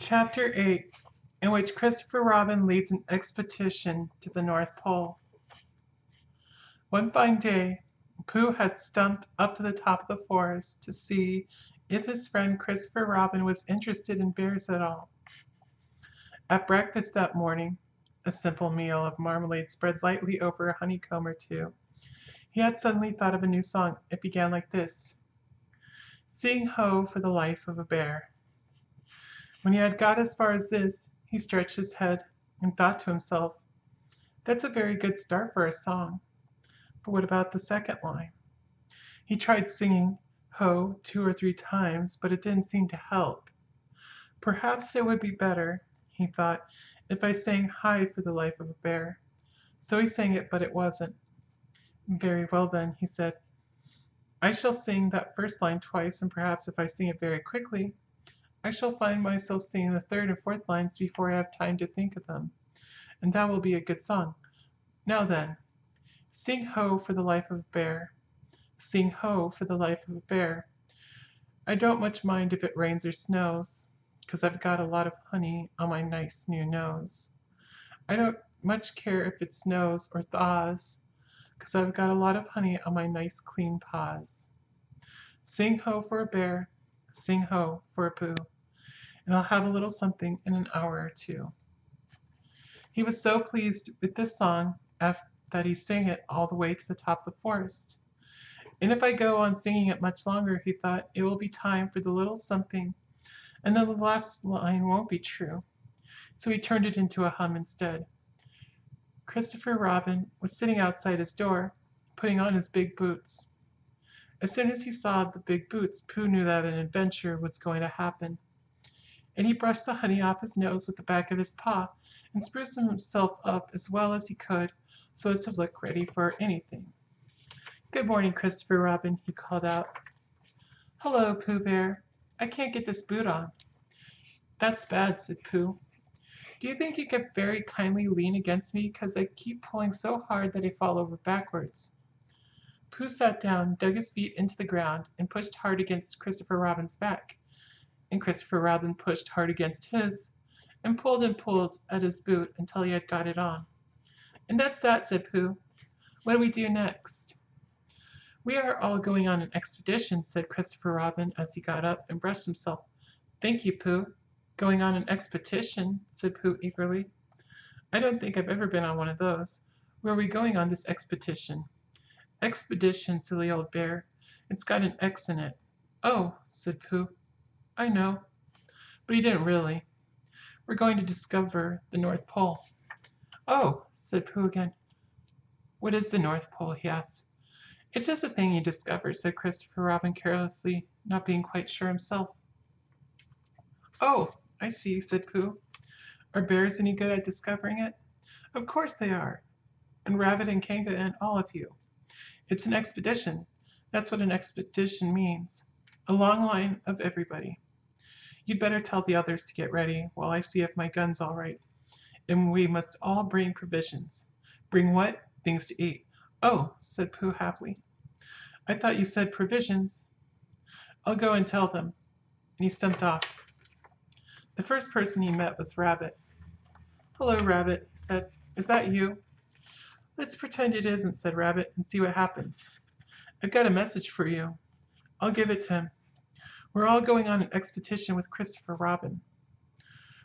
Chapter 8, in which Christopher Robin leads an expedition to the North Pole. One fine day, Pooh had stumped up to the top of the forest to see if his friend Christopher Robin was interested in bears at all. At breakfast that morning, a simple meal of marmalade spread lightly over a honeycomb or two, he had suddenly thought of a new song. It began like this: Sing ho for the life of a bear. When he had got as far as this, he stretched his head and thought to himself, that's a very good start for a song. But what about the second line? He tried singing ho 2 or 3 times, but it didn't seem to help. Perhaps it would be better, he thought, if I sang hi for the life of a bear. So he sang it, but it wasn't. Very well then, he said. I shall sing that first line twice, and perhaps if I sing it very quickly, I shall find myself singing the third and fourth lines before I have time to think of them, and that will be a good song. Now then, sing ho for the life of a bear. Sing ho for the life of a bear. I don't much mind if it rains or snows, 'cause I've got a lot of honey on my nice new nose. I don't much care if it snows or thaws, 'cause I've got a lot of honey on my nice clean paws. Sing ho for a bear, sing ho for a Pooh, and I'll have a little something in an hour or two. He was so pleased with this song that he sang it all the way to the top of the forest. And if I go on singing it much longer, he thought, it will be time for the little something, and then the last line won't be true. So he turned it into a hum instead. Christopher Robin was sitting outside his door, putting on his big boots. As soon as he saw the big boots, Pooh knew that an adventure was going to happen. And he brushed the honey off his nose with the back of his paw and spruced himself up as well as he could so as to look ready for anything. Good morning, Christopher Robin, he called out. Hello, Pooh Bear. I can't get this boot on. That's bad, said Pooh. Do you think you could very kindly lean against me, 'cause I keep pulling so hard that I fall over backwards? Pooh sat down, dug his feet into the ground, and pushed hard against Christopher Robin's back. And Christopher Robin pushed hard against his, and pulled at his boot until he had got it on. And that's that, said Pooh. What do we do next? We are all going on an expedition, said Christopher Robin as he got up and brushed himself. Thank you, Pooh. Going on an expedition, said Pooh eagerly. I don't think I've ever been on one of those. Where are we going on this expedition? Expedition, silly old bear. It's got an X in it. Oh, said Pooh. I know. But he didn't really. We're going to discover the North Pole. Oh, said Pooh again. What is the North Pole? He asked. It's just a thing you discover, said Christopher Robin carelessly, not being quite sure himself. Oh, I see, said Pooh. Are bears any good at discovering it? Of course they are. And Rabbit and Kanga and all of you. It's an expedition. That's what an expedition means. A long line of everybody. You'd better tell the others to get ready while I see if my gun's all right. And we must all bring provisions. Bring what? Things to eat. Oh, said Pooh happily. I thought you said provisions. I'll go and tell them. And he stumped off. The first person he met was Rabbit. Hello, Rabbit, he said. Is that you? Let's pretend it isn't, said Rabbit, and see what happens. I've got a message for you. I'll give it to him. We're all going on an expedition with Christopher Robin.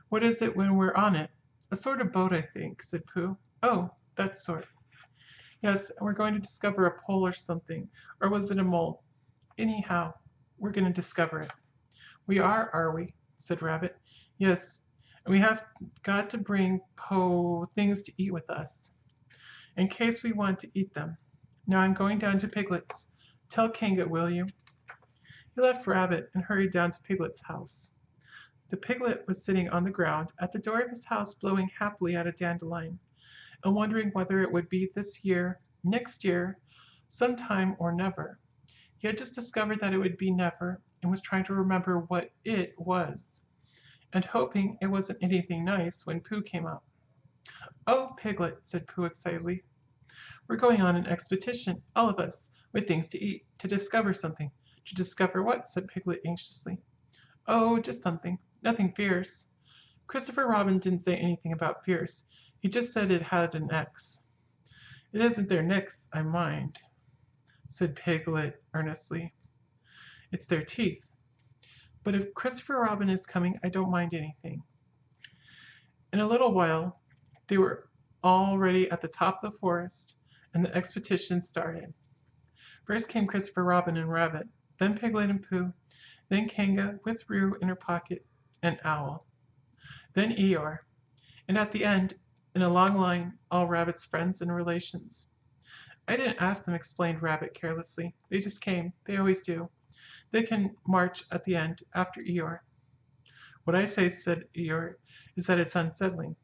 What is it when we're on it? A sort of boat, I think, said Pooh. Oh, that sort. Yes, and we're going to discover a pole or something. Or was it a mole? Anyhow, we're going to discover it. We are we? Said Rabbit. Yes, and we have got to bring things to eat with us, in case we want to eat them. Now I'm going down to Piglet's. Tell Kanga, will you? He left Rabbit and hurried down to Piglet's house. The piglet was sitting on the ground at the door of his house, blowing happily at a dandelion, and wondering whether it would be this year, next year, sometime, or never. He had just discovered that it would be never, and was trying to remember what it was, and hoping it wasn't anything nice when Pooh came up. Oh, Piglet, said Pooh excitedly. We're going on an expedition, all of us, with things to eat, to discover something. To discover what? Said Piglet anxiously. Oh, just something. Nothing fierce. Christopher Robin didn't say anything about fierce. He just said it had an X. It isn't their necks I mind, said Piglet earnestly. It's their teeth. But if Christopher Robin is coming, I don't mind anything. In a little while, they were already at the top of the forest, and the expedition started. First came Christopher Robin and Rabbit, then Piglet and Pooh, then Kanga with Roo in her pocket, and Owl, then Eeyore, and at the end, in a long line, all Rabbit's friends and relations. I didn't ask them, explained Rabbit carelessly. They just came. They always do. They can march at the end, after Eeyore. What I say, said Eeyore, is that it's unsettling.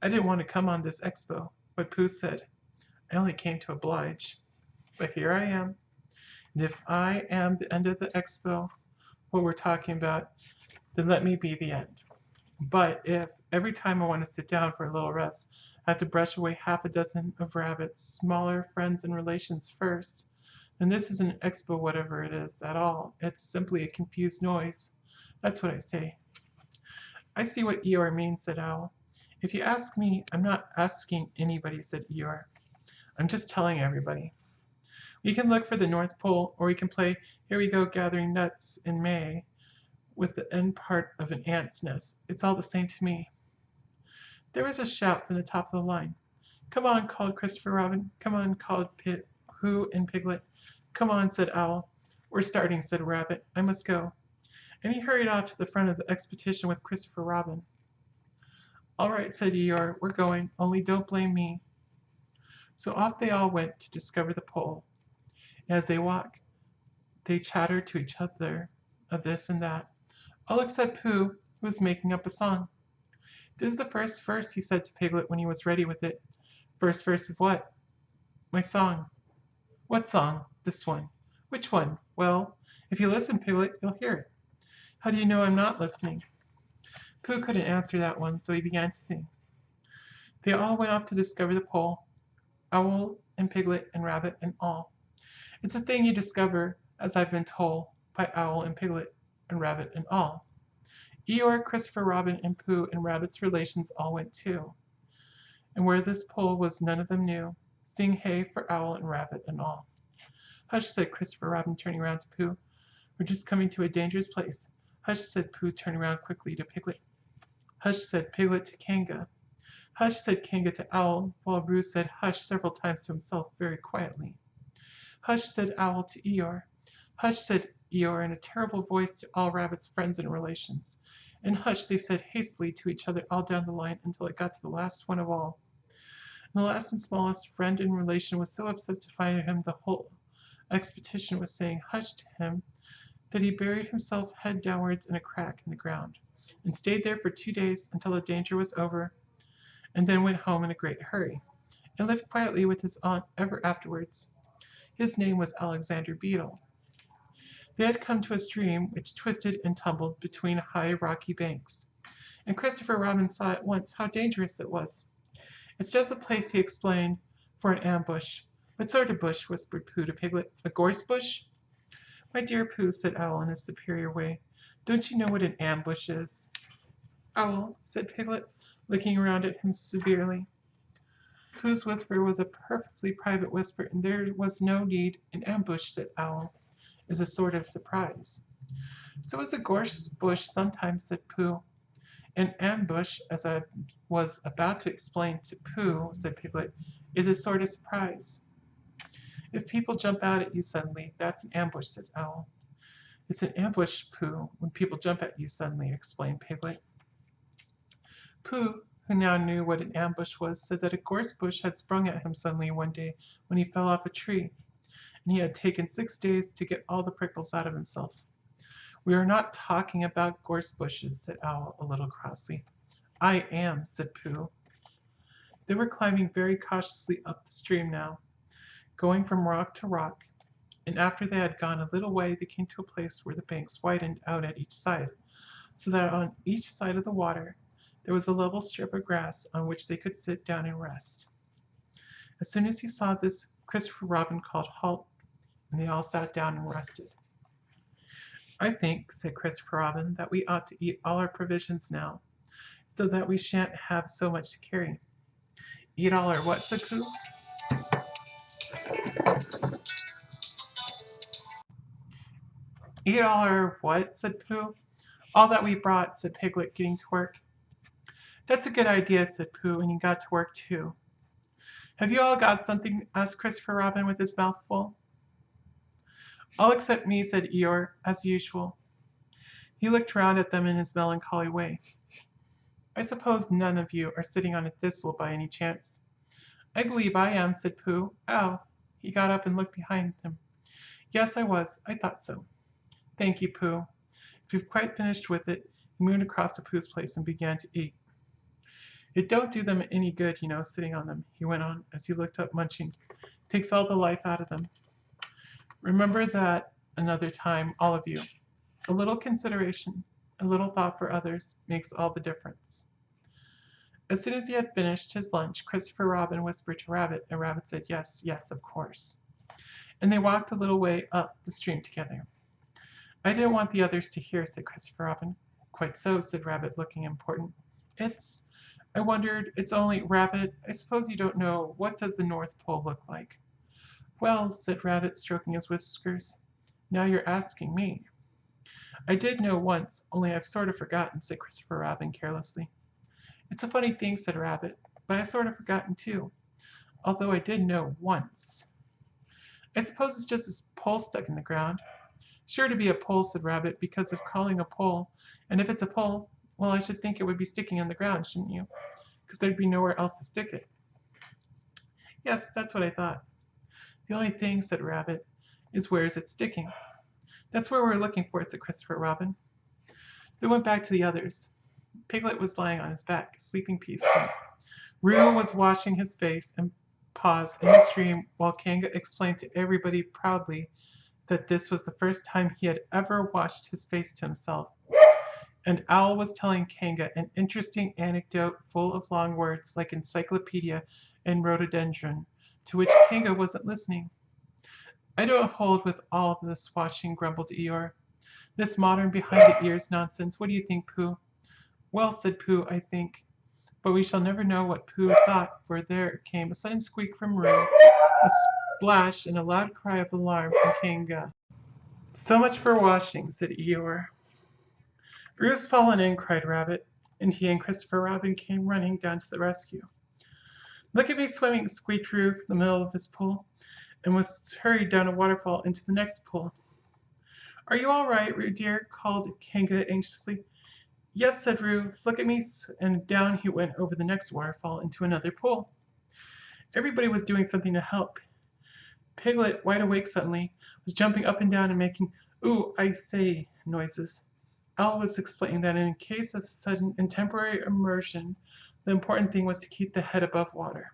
I didn't want to come on this expo, but Pooh said, I only came to oblige. But here I am. And if I am the end of the expo, what we're talking about, then let me be the end. But if every time I want to sit down for a little rest, I have to brush away half a dozen of Rabbit's smaller friends and relations first, then this isn't an expo whatever it is at all. It's simply a confused noise. That's what I say. I see what Eeyore means, said Owl. If you ask me, I'm not asking anybody, said Eeyore. I'm just telling everybody. We can look for the North Pole, or we can play Here We Go Gathering Nuts in May with the end part of an ant's nest. It's all the same to me. There was a shout from the top of the line. Come on, called Christopher Robin. Come on, called Pooh and Piglet. Come on, said Owl. We're starting, said Rabbit. I must go. And he hurried off to the front of the expedition with Christopher Robin. All right, said Eeyore, we're going, only don't blame me. So off they all went to discover the pole. As they walked, they chattered to each other of this and that, all except Pooh, who was making up a song. This is the first verse, he said to Piglet when he was ready with it. First verse of what? My song. What song? This one. Which one? Well, if you listen, Piglet, you'll hear it. How do you know I'm not listening? Pooh couldn't answer that one, so he began to sing. They all went off to discover the pole, Owl and Piglet and Rabbit and all. It's a thing you discover, as I've been told, by Owl and Piglet and Rabbit and all. Eeyore, Christopher Robin, and Pooh and Rabbit's relations all went too. And where this pole was none of them knew. Sing hey for Owl and Rabbit and all. Hush, said Christopher Robin, turning around to Pooh. We're just coming to a dangerous place. Hush, said Pooh, turning around quickly to Piglet. Hush, said Piglet to Kanga. Hush, said Kanga to Owl, while Roo said hush several times to himself very quietly. Hush, said Owl to Eeyore. Hush, said Eeyore in a terrible voice to all Rabbit's friends and relations. And hush, they said hastily to each other all down the line until it got to the last one of all. And the last and smallest friend and relation was so upset to find him the whole expedition was saying hush to him that he buried himself head downwards in a crack in the ground and stayed there for 2 days until the danger was over, and then went home in a great hurry and lived quietly with his aunt ever afterwards. His name was Alexander Beetle. They had come to a stream which twisted and tumbled between high rocky banks, and Christopher Robin saw at once how dangerous it was. It's just the place, he explained, for an ambush. What sort of bush? Whispered Pooh to Piglet. A gorse bush? My dear Pooh, said Owl in his superior way, don't you know what an ambush is? Owl, said Piglet, looking around at him severely. Pooh's whisper was a perfectly private whisper, and there was no need. An ambush, said Owl, is a sort of surprise. So is a gorse bush sometimes, said Pooh. An ambush, as I was about to explain to Pooh, said Piglet, is a sort of surprise. If people jump out at you suddenly, that's an ambush, said Owl. It's an ambush, Pooh, when people jump at you suddenly, explained Piglet. Pooh, who now knew what an ambush was, said that a gorse bush had sprung at him suddenly one day when he fell off a tree, and he had taken 6 days to get all the prickles out of himself. We are not talking about gorse bushes, said Owl a little crossly. I am, said Pooh. They were climbing very cautiously up the stream now, going from rock to rock, and after they had gone a little way, they came to a place where the banks widened out at each side, so that on each side of the water there was a level strip of grass on which they could sit down and rest. As soon as he saw this, Christopher Robin called halt, and they all sat down and rested. I think, said Christopher Robin, that we ought to eat all our provisions now. so that we shan't have so much to carry. Eat all or what? Said Pooh. Eat all or what? Said Pooh. All that we brought, said Piglet, getting to work. That's a good idea, said Pooh, and he got to work too. Have you all got something? Asked Christopher Robin with his mouth full. All except me, said Eeyore, as usual. He looked round at them in his melancholy way. I suppose none of you are sitting on a thistle by any chance. I believe I am, said Pooh. Ow! He got up and looked behind him. Yes, I was. I thought so. Thank you, Pooh. If you've quite finished with it, he moved across to Pooh's place and began to eat. It don't do them any good, you know, sitting on them, he went on as he looked up, munching. Takes all the life out of them. Remember that another time, all of you. A little consideration, a little thought for others makes all the difference. As soon as he had finished his lunch, Christopher Robin whispered to Rabbit, and Rabbit said, yes, yes, of course. And they walked a little way up the stream together. I didn't want the others to hear, said Christopher Robin. Quite so, said Rabbit, looking important. I wondered, it's only, Rabbit, I suppose you don't know, what does the North Pole look like? Well, said Rabbit, stroking his whiskers, now you're asking me. I did know once, only I've sort of forgotten, said Christopher Robin carelessly. It's a funny thing, said Rabbit, but I've sort of forgotten too, although I did know once. I suppose it's just a pole stuck in the ground. Sure to be a pole, said Rabbit, because of calling a pole, and if it's a pole, well, I should think it would be sticking on the ground, shouldn't you? Because there'd be nowhere else to stick it. Yes, that's what I thought. The only thing, said Rabbit, is where is it sticking? That's where we're looking for, said Christopher Robin. They went back to the others. Piglet was lying on his back, sleeping peacefully. Roo was washing his face and paws in the stream while Kanga explained to everybody proudly that this was the first time he had ever washed his face to himself. And Owl was telling Kanga an interesting anecdote full of long words like encyclopedia and rhododendron, to which Kanga wasn't listening. I don't hold with all of this washing, grumbled Eeyore. This modern behind-the-ears nonsense. What do you think, Pooh? Well, said Pooh, I think. But we shall never know what Pooh thought, for there came a sudden squeak from Roo, a splash, and a loud cry of alarm from Kanga. So much for washing, said Eeyore. Roo's fallen in, cried Rabbit, and he and Christopher Robin came running down to the rescue. Look at me swimming, squeaked Roo from the middle of his pool, and was hurried down a waterfall into the next pool. Are you all right, Roo dear? Called Kanga anxiously. Yes, said Roo. Look at me, and down he went over the next waterfall into another pool. Everybody was doing something to help. Piglet, wide awake suddenly, was jumping up and down and making "ooh, I say" noises. Owl was explaining that in case of sudden and temporary immersion, the important thing was to keep the head above water.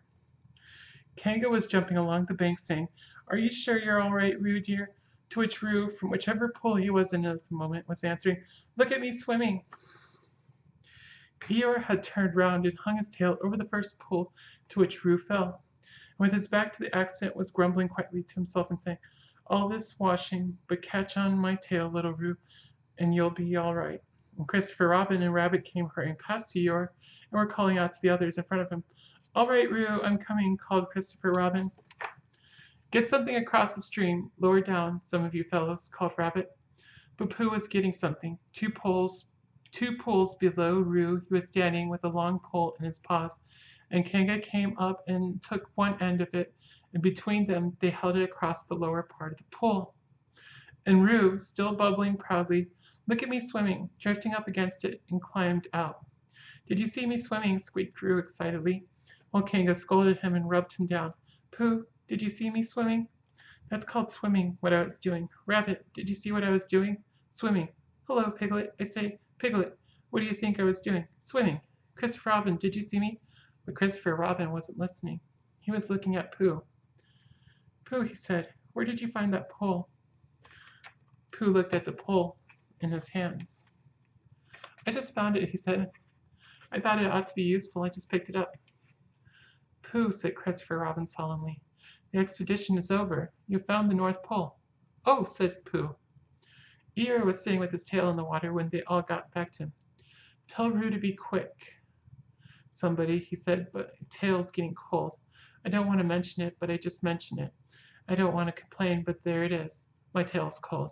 Kanga was jumping along the bank saying, Are you sure you're all right, Roo dear? To which Roo, from whichever pool he was in at the moment, was answering, Look at me swimming. Eeyore had turned round and hung his tail over the first pool to which Roo fell, and with his back to the accident was grumbling quietly to himself and saying, All this washing, but catch on my tail, little Roo, and you'll be all right. And Christopher Robin and Rabbit came hurrying past Eeyore and were calling out to the others in front of him. All right, Roo, I'm coming, called Christopher Robin. Get something across the stream, lower down, some of you fellows, called Rabbit. But Pooh was getting something. Two pools below Roo, he was standing with a long pole in his paws, and Kanga came up and took one end of it, and between them they held it across the lower part of the pool. And Roo, still bubbling proudly, Look at me swimming, drifting up against it, and climbed out. Did you see me swimming? Squeaked Roo excitedly, while Kanga scolded him and rubbed him down. Pooh, did you see me swimming? That's called swimming, what I was doing. Rabbit, did you see what I was doing? Swimming. Hello, Piglet. I say, Piglet, what do you think I was doing? Swimming. Christopher Robin, did you see me? But Christopher Robin wasn't listening. He was looking at Pooh. Pooh, he said, where did you find that pole? Pooh looked at the pole in his hands. I just found it, he said. I thought it ought to be useful. I just picked it up. Pooh, said Christopher Robin solemnly. The expedition is over. You found the North Pole. Oh, said Pooh. Eeyore was sitting with his tail in the water when they all got back to him. Tell Rue to be quick. Somebody, he said, but tail's getting cold. I don't want to mention it, but I just mention it. I don't want to complain, but there it is. My tail's cold.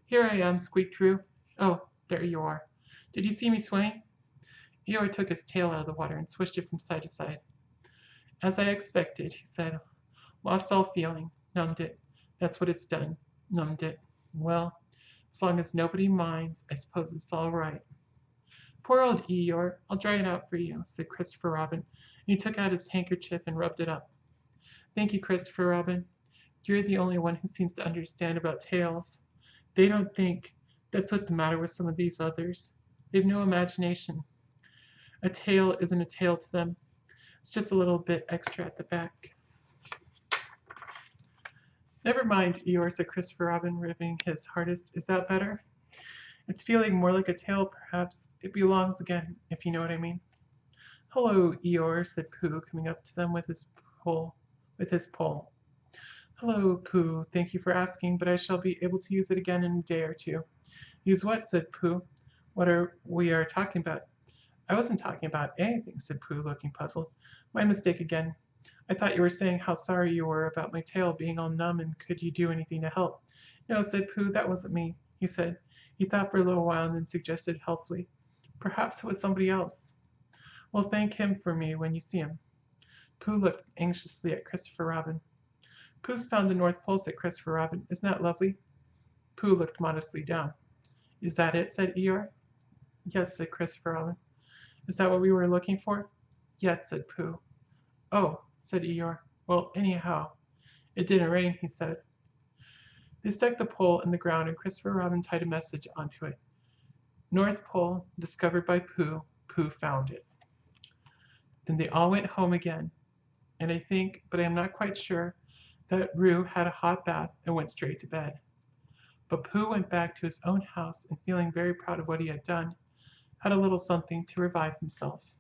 Here I am, squeaked Rue. Oh, there you are. Did you see me swing? Eeyore took his tail out of the water and swished it from side to side. As I expected, he said. Lost all feeling. Numbed it. That's what it's done. Numbed it. Well, as long as nobody minds, I suppose it's all right. Poor old Eeyore. I'll dry it out for you, said Christopher Robin, and he took out his handkerchief and rubbed it up. Thank you, Christopher Robin. You're the only one who seems to understand about tails. They don't think. That's what's the matter with some of these others. They've no imagination. A tail isn't a tail to them. It's just a little bit extra at the back. Never mind, Eeyore, said Christopher Robin, ribbing his hardest. Is that better? It's feeling more like a tail, perhaps. It belongs again, if you know what I mean. Hello, Eeyore, said Pooh, coming up to them with his pole. Hello, Pooh. Thank you for asking, but I shall be able to use it again in a day or two. Use what? Said Pooh. What are we talking about? I wasn't talking about anything, said Pooh, looking puzzled. My mistake again. I thought you were saying how sorry you were about my tail being all numb and could you do anything to help? No, said Pooh, that wasn't me, he said. He thought for a little while and then suggested helpfully. Perhaps it was somebody else. Well, thank him for me when you see him. Pooh looked anxiously at Christopher Robin. Pooh's found the North Pole, said Christopher Robin. Isn't that lovely? Pooh looked modestly down. Is that it? Said Eeyore. Yes, said Christopher Robin. Is that what we were looking for? Yes, said Pooh. Oh, said Eeyore. Well, anyhow, it didn't rain, he said. They stuck the pole in the ground and Christopher Robin tied a message onto it. North Pole, discovered by Pooh. Pooh found it. Then they all went home again, and I think, but I am not quite sure, that Roo had a hot bath and went straight to bed. But Pooh went back to his own house and feeling very proud of what he had done, had a little something to revive himself.